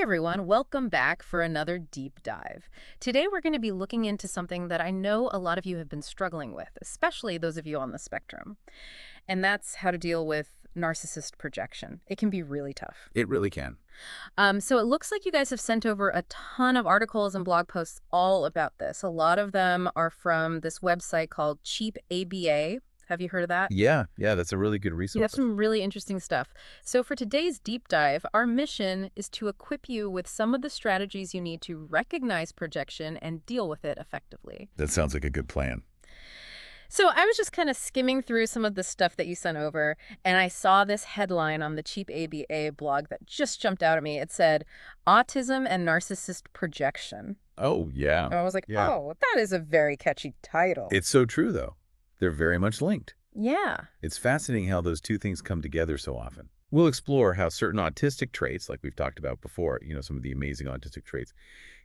everyone, welcome back for another deep dive. Today we're going to be looking into something that I know a lot of you have been struggling with, especially those of you on the spectrum, and that's how to deal with narcissist projection. It can be really tough. It really can. So it looks like you guys have sent over a ton of articles and blog posts all about this. A lot of them are from this website called Cheap ABA. Have you heard of that? Yeah, that's a really good You resource. have some really interesting stuff. So for today's deep dive, our mission is to equip you with some of the strategies you need to recognize projection and deal with it effectively. That sounds like a good plan. So I was just kind of skimming through some of the stuff that you sent over, and I saw this headline on the Cheap ABA blog that just jumped out at me. It said, Autism and Narcissist Projection. Oh, yeah. And I was like, Yeah. oh, that is a very catchy title. It's so true, though. They're very much linked. Yeah. It's fascinating how those two things come together so often. We'll explore how certain autistic traits, like we've talked about before, some of the amazing autistic traits,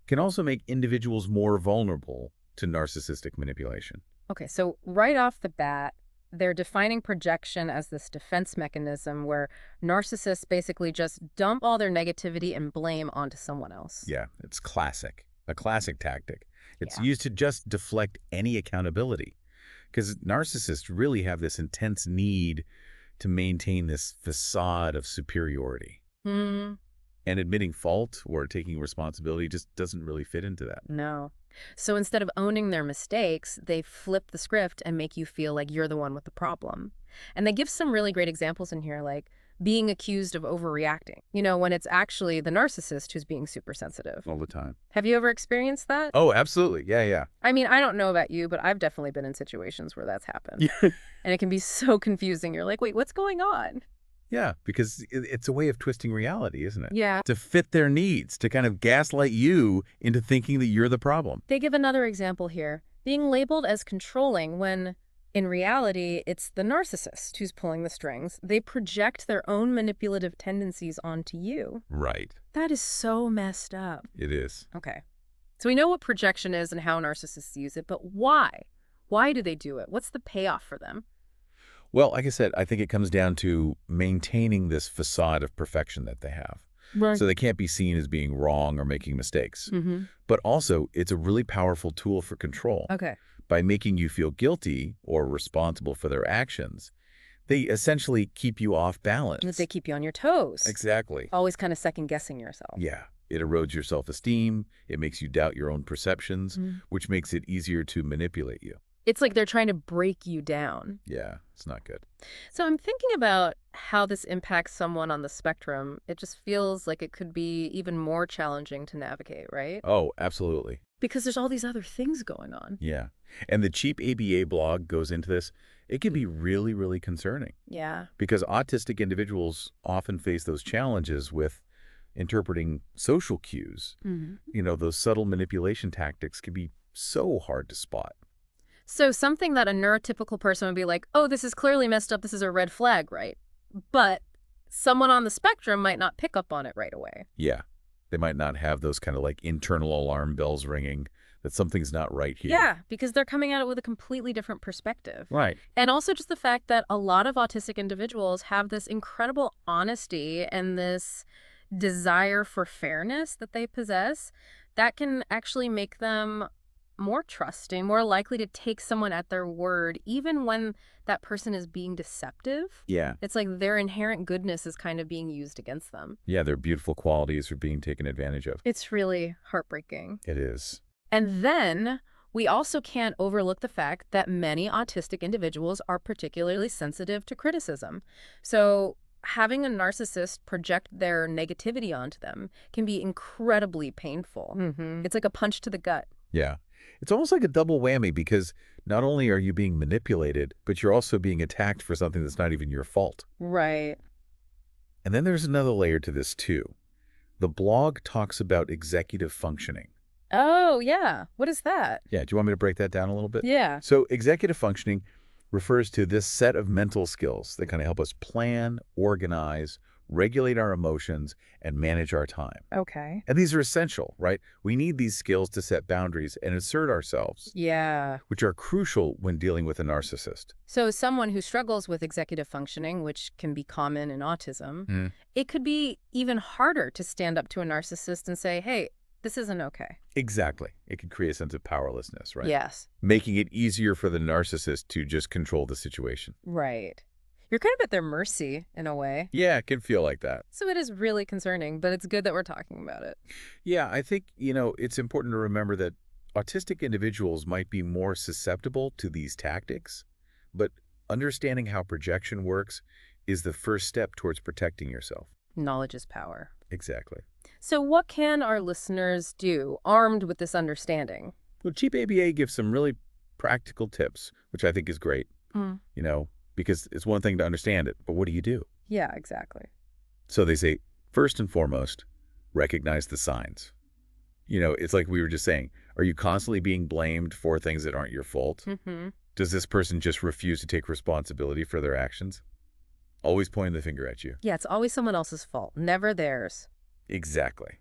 can also make individuals more vulnerable to narcissistic manipulation. Okay, so right off the bat, they're defining projection as this defense mechanism where narcissists basically just dump all their negativity and blame onto someone else. Yeah, it's classic. A classic tactic. It's Yeah. used to just deflect any accountability. Because narcissists really have this intense need to maintain this facade of superiority. Hmm. And admitting fault or taking responsibility just doesn't really fit into that. No. So instead of owning their mistakes, they flip the script and make you feel like you're the one with the problem. And they give some really great examples in here, like being accused of overreacting, when it's actually the narcissist who's being super sensitive. All the time. Have you ever experienced that? Oh, absolutely. Yeah. I mean, I don't know about you, but I've definitely been in situations where that's happened. Yeah. And it can be so confusing. You're like, wait, what's going on? Yeah, because it's a way of twisting reality, isn't it? Yeah. To fit their needs, to kind of gaslight you into thinking that you're the problem. They give another example here, being labeled as controlling when, in reality, it's the narcissist who's pulling the strings. They project their own manipulative tendencies onto you. Right. That is so messed up. It is. Okay. So we know what projection is and how narcissists use it, but why? Why do they do it? What's the payoff for them? Well, like I said, I think it comes down to maintaining this facade of perfection that they have. Right. So they can't be seen as being wrong or making mistakes. Mm-hmm. But also, it's a really powerful tool for control. Okay. By making you feel guilty or responsible for their actions, they essentially keep you off balance. They keep you on your toes. Exactly. Always kind of second-guessing yourself. Yeah. It erodes your self-esteem. It makes you doubt your own perceptions, which makes it easier to manipulate you. It's like they're trying to break you down. Yeah, it's not good. So I'm thinking about how this impacts someone on the spectrum. It just feels like it could be even more challenging to navigate, right? Oh, absolutely. Because there's all these other things going on. Yeah. And the Cheap ABA blog goes into this. It can be really, really concerning. Yeah. Because autistic individuals often face those challenges with interpreting social cues. Mm-hmm. Those subtle manipulation tactics can be so hard to spot. So something that a neurotypical person would be like, oh, this is clearly messed up. This is a red flag, right? But someone on the spectrum might not pick up on it right away. Yeah. They might not have those kind of like internal alarm bells ringing that something's not right here. Yeah, because they're coming at it with a completely different perspective. Right. And also just the fact that a lot of autistic individuals have this incredible honesty and this desire for fairness that they possess that can actually make them more trusting, more likely to take someone at their word, even when that person is being deceptive. Yeah. It's like their inherent goodness is kind of being used against them. Yeah, their beautiful qualities are being taken advantage of. It's really heartbreaking. It is. And then we also can't overlook the fact that many autistic individuals are particularly sensitive to criticism. So having a narcissist project their negativity onto them can be incredibly painful. It's like a punch to the gut. Yeah. It's almost like a double whammy because not only are you being manipulated, but you're also being attacked for something that's not even your fault. Right. And then there's another layer to this too. The blog talks about executive functioning. Oh, yeah. What is that? Yeah, do you want me to break that down a little bit? Yeah. So executive functioning refers to this set of mental skills that kind of help us plan, organize, regulate our emotions, and manage our time. Okay. And these are essential, right? We need these skills to set boundaries and assert ourselves, Yeah. which are crucial when dealing with a narcissist. So someone who struggles with executive functioning, which can be common in autism, it could be even harder to stand up to a narcissist and say, hey, this isn't okay. Exactly. It can create a sense of powerlessness, right? Yes. Making it easier for the narcissist to just control the situation. Right. You're kind of at their mercy in a way. Yeah, it can feel like that. So it is really concerning, but it's good that we're talking about it. Yeah, I think, it's important to remember that autistic individuals might be more susceptible to these tactics, but understanding how projection works is the first step towards protecting yourself. Knowledge is power. Exactly. So what can our listeners do armed with this understanding? Well, Cheap ABA gives some really practical tips, which I think is great, because it's one thing to understand it, but what do you do? Yeah, exactly. So they say, first and foremost, recognize the signs. It's like we were just saying, are you constantly being blamed for things that aren't your fault? Does this person just refuse to take responsibility for their actions? Always pointing the finger at you. Yeah, it's always someone else's fault, never theirs. Exactly.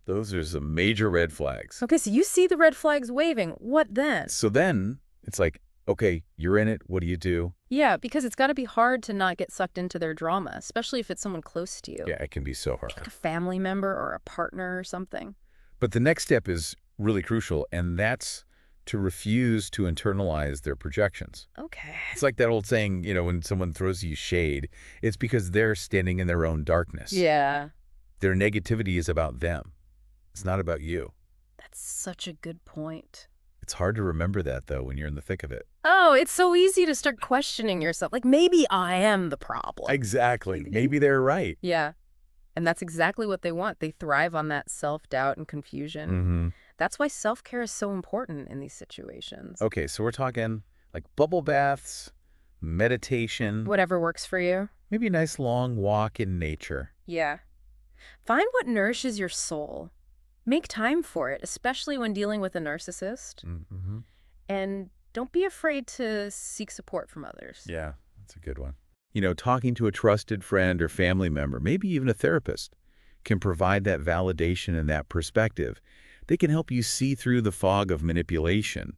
Those are some major red flags. Okay, so you see the red flags waving. What then? So then it's like, okay, you're in it. What do you do? Yeah, because it's got to be hard to not get sucked into their drama, especially if it's someone close to you. Yeah, it can be so hard. Like a family member or a partner or something. But the next step is really crucial, and that's to refuse to internalize their projections. Okay. It's like that old saying, when someone throws you shade, it's because they're standing in their own darkness. Yeah. Their negativity is about them. It's not about you. That's such a good point. It's hard to remember that, though, when you're in the thick of it. Oh, it's so easy to start questioning yourself. Like, maybe I am the problem. Exactly. Maybe they're right. Yeah. And that's exactly what they want. They thrive on that self-doubt and confusion. That's why self-care is so important in these situations. Okay, so we're talking like bubble baths, meditation. Whatever works for you. Maybe a nice long walk in nature. Yeah. Find what nourishes your soul. Make time for it, especially when dealing with a narcissist. And don't be afraid to seek support from others. Yeah, that's a good one. Talking to a trusted friend or family member, maybe even a therapist, can provide that validation and that perspective. They can help you see through the fog of manipulation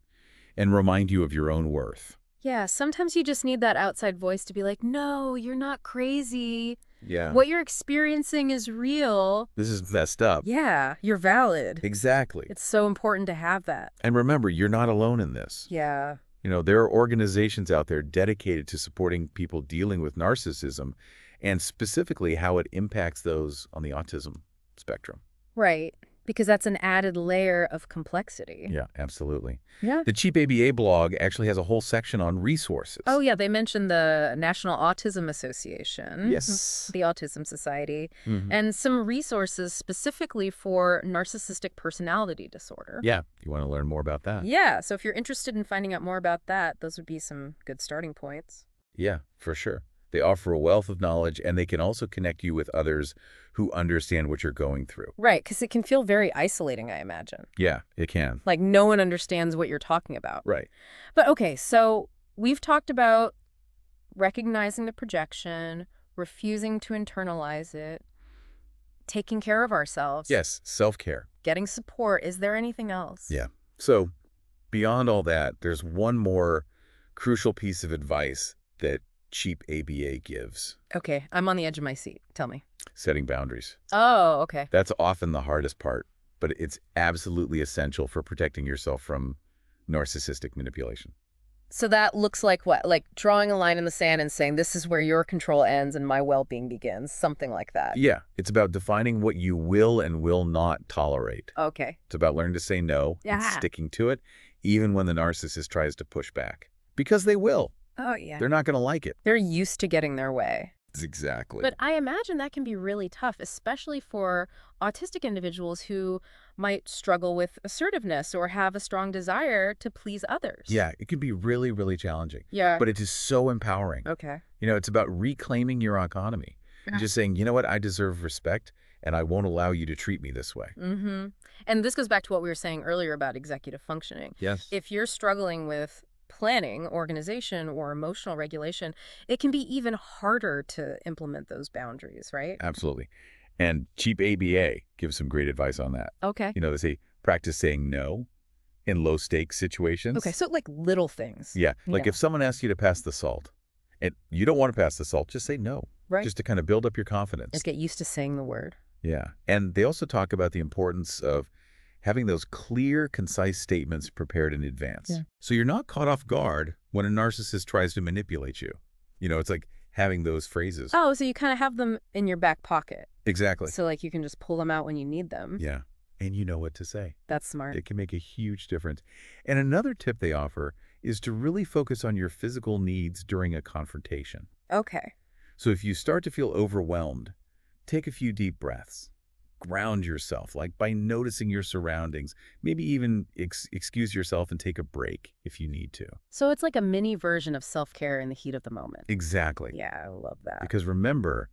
and remind you of your own worth. Yeah, sometimes you just need that outside voice to be like, no, you're not crazy. Yeah. What you're experiencing is real. This is messed up. Yeah, you're valid. Exactly. It's so important to have that. And remember, you're not alone in this. Yeah. There are organizations out there dedicated to supporting people dealing with narcissism and specifically how it impacts those on the autism spectrum. Right. Because that's an added layer of complexity. Yeah, absolutely. Yeah. The Cheap ABA blog actually has a whole section on resources. Oh, yeah. They mentioned the National Autism Association. Yes. The Autism Society. And some resources specifically for narcissistic personality disorder. Yeah. You want to learn more about that? Yeah. So if you're interested in finding out more about that, those would be some good starting points. Yeah, for sure. They offer a wealth of knowledge, and they can also connect you with others who understand what you're going through. Right, because it can feel very isolating, I imagine. Yeah, it can. Like no one understands what you're talking about. Right. But okay, so we've talked about recognizing the projection, refusing to internalize it, taking care of ourselves. Yes, self-care. Getting support. Is there anything else? Yeah. So beyond all that, there's one more crucial piece of advice that Cheap ABA gives. Okay, I'm on the edge of my seat. Tell me. Setting boundaries. Oh, okay. That's often the hardest part, but it's absolutely essential for protecting yourself from narcissistic manipulation. So that looks like what? Like drawing a line in the sand and saying, this is where your control ends and my well-being begins. Something like that. Yeah. It's about defining what you will and will not tolerate. Okay. It's about learning to say no and sticking to it, even when the narcissist tries to push back. Because they will. Oh, yeah. They're not going to like it. They're used to getting their way. Exactly. But I imagine that can be really tough, especially for autistic individuals who might struggle with assertiveness or have a strong desire to please others. Yeah, it can be really, really challenging. Yeah. But it is so empowering. Okay. It's about reclaiming your autonomy. Yeah. Just saying, you know what, I deserve respect, and I won't allow you to treat me this way. And this goes back to what we were saying earlier about executive functioning. Yes. If you're struggling with planning, organization, or emotional regulation, it can be even harder to implement those boundaries, right? Absolutely. And cheap ABA gives some great advice on that. Okay. They say practice saying no in low-stakes Okay, situations. so like little things. Yeah, like Yeah. if someone asks you to pass the salt and you don't want to pass the salt, just say no, Right. just to kind of build up your Just confidence. get used to saying the word. Yeah. And they also talk about the importance of having those clear, concise statements prepared in advance. Yeah. So you're not caught off guard when a narcissist tries to manipulate you. It's like having those phrases. Oh, so you kind of have them in your back pocket. Exactly. So like you can just pull them out when you need them. Yeah. And you know what to say. That's smart. It can make a huge difference. And another tip they offer is to really focus on your physical needs during a confrontation. Okay. So if you start to feel overwhelmed, take a few deep breaths. Ground yourself, like by noticing your surroundings. Maybe even excuse yourself and take a break if you need to. So it's like a mini version of self-care in the heat of the moment. Exactly. Yeah, I love that. Because remember,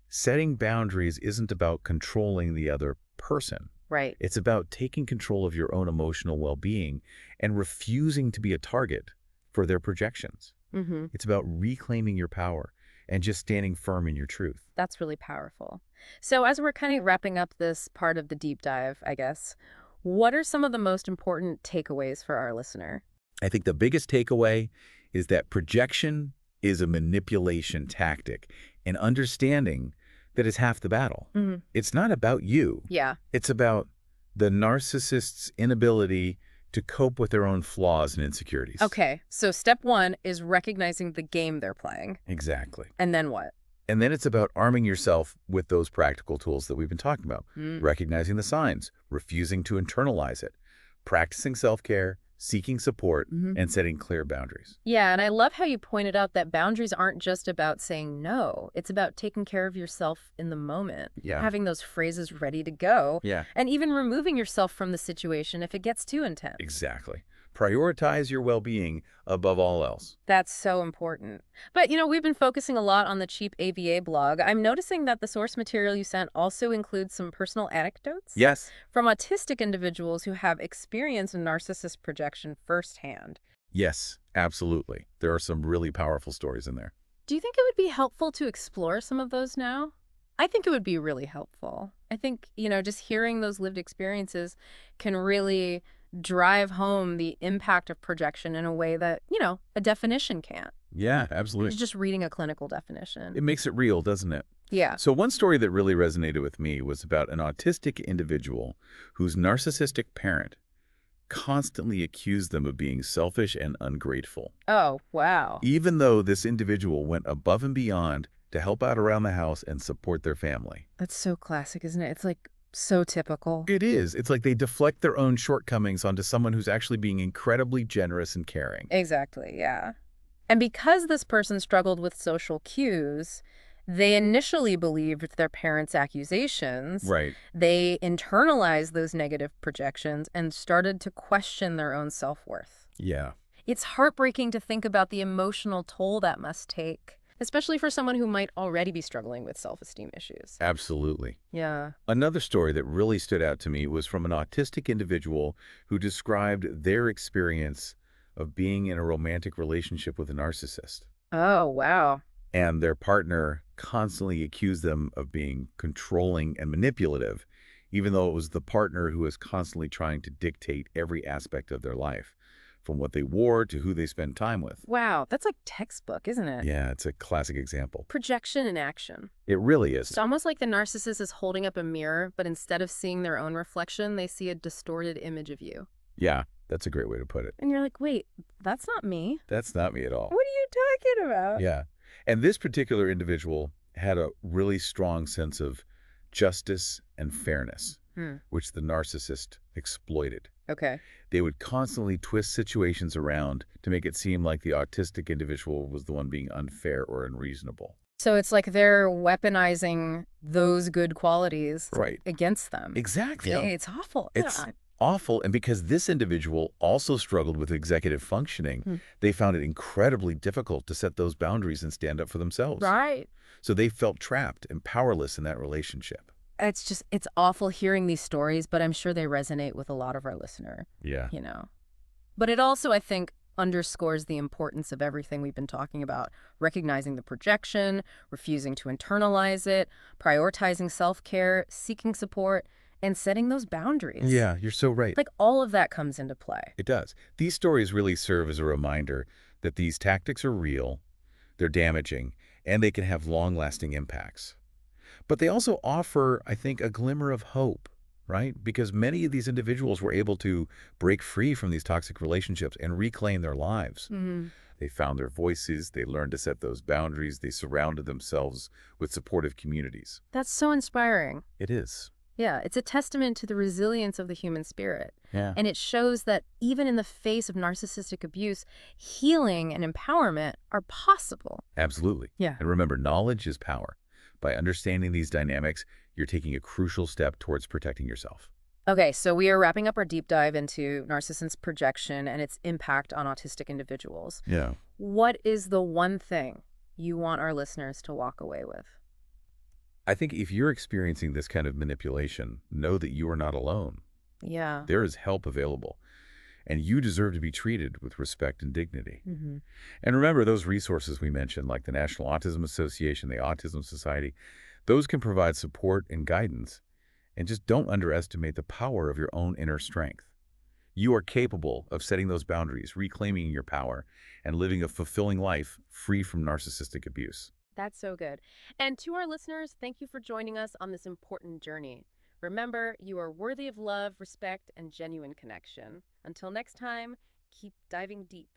setting boundaries isn't about controlling the other person. Right. It's about taking control of your own emotional well-being and refusing to be a target for their projections. Mm-hmm. It's about reclaiming your power and just standing firm in your truth. That's really powerful. So as we're kind of wrapping up this part of the deep dive, I guess, what are some of the most important takeaways for our listener? I think the biggest takeaway is that projection is a manipulation tactic, and understanding that is half the battle. Mm-hmm. It's not about you. Yeah. It's about the narcissist's inability to cope with their own flaws and insecurities. Okay, so step one is recognizing the game they're playing. Exactly. And then what? And then it's about arming yourself with those practical tools that we've been talking about. Recognizing the signs, refusing to internalize it, practicing self-care, seeking support, and setting clear boundaries. Yeah, and I love how you pointed out that boundaries aren't just about saying no. It's about taking care of yourself in the moment. Yeah. Having those phrases ready to go. Yeah. And even removing yourself from the situation if it gets too intense. Exactly. Prioritize your well-being above all else. That's so important. But, we've been focusing a lot on the cheap ABA blog. I'm noticing that the source material you sent also includes some personal anecdotes. Yes. From autistic individuals who have experienced narcissist projection firsthand. Yes, absolutely. There are some really powerful stories in there. Do you think it would be helpful to explore some of those now? I think it would be really helpful. I think, just hearing those lived experiences can really drive home the impact of projection in a way that, a definition can't. Yeah, absolutely. It's just reading a clinical definition. It makes it real, doesn't it? Yeah. So one story that really resonated with me was about an autistic individual whose narcissistic parent constantly accused them of being selfish and ungrateful. Oh, wow. Even though this individual went above and beyond to help out around the house and support their family. That's so classic, isn't it? It's like so typical. It is. It's like they deflect their own shortcomings onto someone who's actually being incredibly generous and caring. Exactly, yeah. And because this person struggled with social cues, they initially believed their parents' accusations. Right. They internalized those negative projections and started to question their own self-worth. Yeah. It's heartbreaking to think about the emotional toll that must take, especially for someone who might already be struggling with self-esteem issues. Absolutely. Yeah. Another story that really stood out to me was from an autistic individual who described their experience of being in a romantic relationship with a narcissist. Oh, wow. And their partner constantly accused them of being controlling and manipulative, even though it was the partner who was constantly trying to dictate every aspect of their life, from what they wore to who they spend time with. Wow, that's like textbook, isn't it? Yeah, it's a classic example. Projection in action. It really is. It's almost like the narcissist is holding up a mirror, but instead of seeing their own reflection, they see a distorted image of you. Yeah, that's a great way to put it. And you're like, wait, that's not me. That's not me at all. What are you talking about? Yeah. And this particular individual had a really strong sense of justice and fairness, which the narcissist exploited. Okay. They would constantly twist situations around to make it seem like the autistic individual was the one being unfair or unreasonable. So it's like they're weaponizing those good qualities Right. against them. Exactly. It's awful. It's awful. And because this individual also struggled with executive functioning, they found it incredibly difficult to set those boundaries and stand up for themselves. Right. So they felt trapped and powerless in that relationship. It's awful hearing these stories, but I'm sure they resonate with a lot of our listener, Yeah. But it also, I think, underscores the importance of everything we've been talking about. Recognizing the projection, refusing to internalize it, prioritizing self-care, seeking support, and setting those boundaries. Yeah, you're so right. Like all of that comes into play. It does. These stories really serve as a reminder that these tactics are real, they're damaging, and they can have long-lasting impacts. But they also offer, I think, a glimmer of hope, right? Because many of these individuals were able to break free from these toxic relationships and reclaim their lives. Mhm. They found their voices, they learned to set those boundaries, they surrounded themselves with supportive communities. That's so inspiring. It is. Yeah, it's a testament to the resilience of the human spirit. Yeah. And it shows that even in the face of narcissistic abuse, healing and empowerment are possible. Absolutely. Yeah. And remember, knowledge is power. By understanding these dynamics, you're taking a crucial step towards protecting yourself. Okay, so we are wrapping up our deep dive into narcissist's projection and its impact on autistic individuals. Yeah. What is the one thing you want our listeners to walk away with? I think if you're experiencing this kind of manipulation, know that you are not alone. Yeah. There is help available, and you deserve to be treated with respect and dignity. Mm-hmm. And remember those resources we mentioned, like the National Autism Association, the Autism Society, those can provide support and guidance. And just don't underestimate the power of your own inner strength. You are capable of setting those boundaries, reclaiming your power, and living a fulfilling life free from narcissistic abuse. That's so good. And to our listeners, thank you for joining us on this important journey. Remember, you are worthy of love, respect, and genuine connection. Until next time, keep diving deep.